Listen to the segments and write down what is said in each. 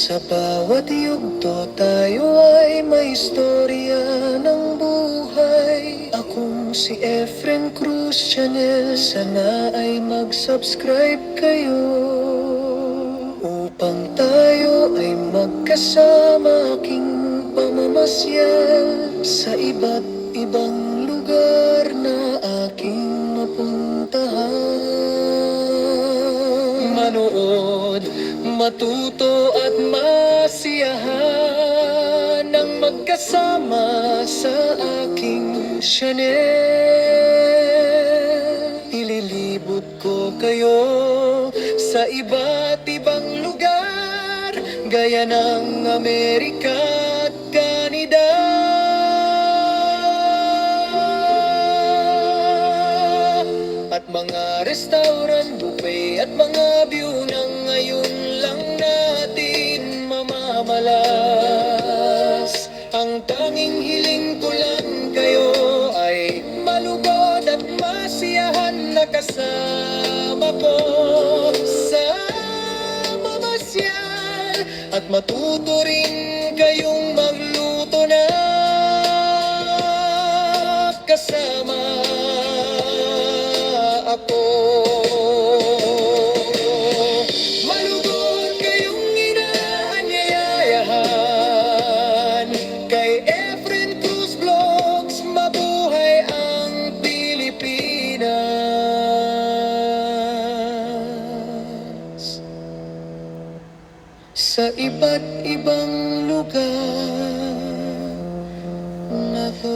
Sa bawat yugto tayo ay may istorya ng buhay. Akong si Efren Cruz Channel, sana ay mag-subscribe kayo upang tayo ay magkasama aking pamamasyal sa iba't ibang lugar na aking mapuntahan. Manood, matuto at masiyahan ng magkasama sa aking channel. Ililibot ko kayo sa iba't ibang lugar, gaya ng Amerika at Canada. At mga restaurant, buffet at mga view na ngayon lang natin mamamalas. Ang tanging hiling ko lang kayo ay malugod at masiyahan na kasama ko sa mamasyal, at matuto rin kayong magluto na kasama ako. Malugod kayong inaanyayahan kay Efren Cruz Vlogs. Mabuhay ang Pilipinas sa iba't ibang lugar na to.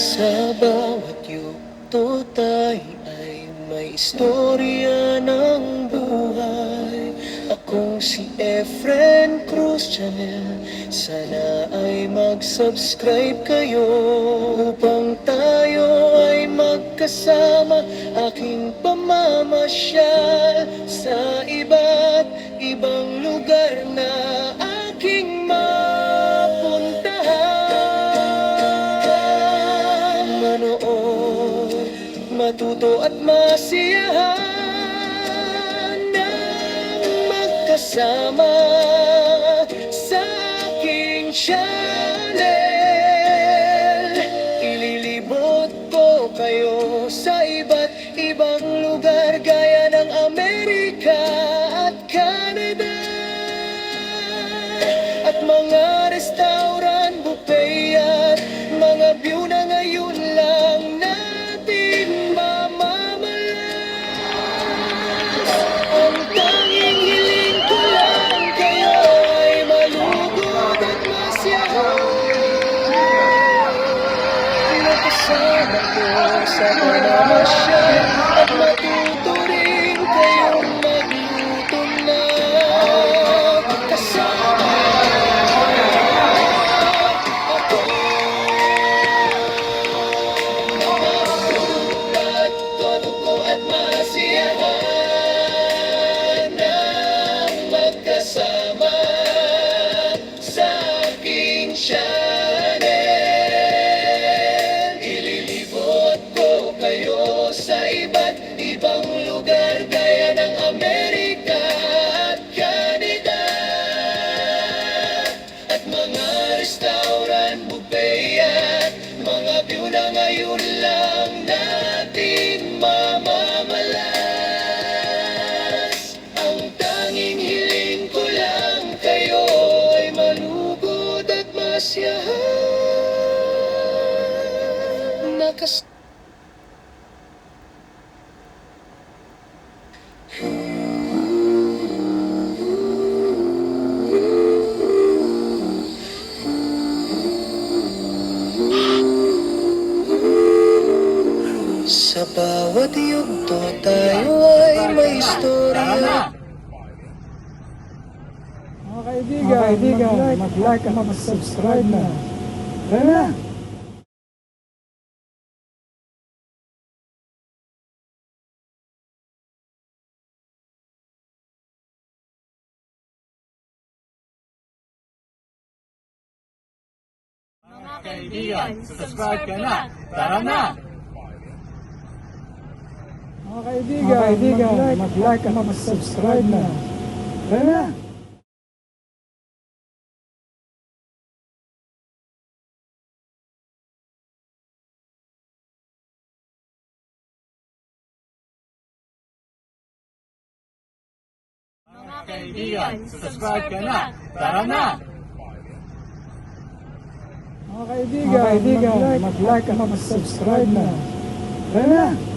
Sa bawat yugto tayo ay may istorya ng buhay. Akong si Efren Cruz Channel, sana ay mag-subscribe kayo upang tayo ay magkasama aking pamamasyal sa iba't ibang lugar na aking mapuntahan. Manood, matuto at masiyahan ng magkasama sa aking channel. Ililibot ko kayo sa iba't ibang lugar, gaya ng Amerika at Canada. At mga restaurant, buffet at mga view na ngayon lang natin mamamalas. Ang tanging hiling ko lang kayo ay malugod at masiyahan na kasama ko sa pamamasyal, at matuto rin kayong magluto na kasama ako. At todo ko at masiyahan ng magkasama sa aking channel. Ililibot ko kayo sa iba't ibang lugar, gaya ng Amerika at Canada. At mga restaurant, buffet at mga view na ngayon lang natin mamamalas. Ang tanging hiling ko lang kayo ay malugod at masiyahan na sa bawat yugto tayo ay may istorya. Mga kaibigan, mag-like at mag-subscribe na. Tara na! kaibigan, subscribe ka na. Tara na! Mga kaibigan, mag-like at mag-subscribe na. Tara na! Mga kaibigan, subscribe ka na. Tara na! Mga kaibigan, mag-like at mag-subscribe na. Tara na!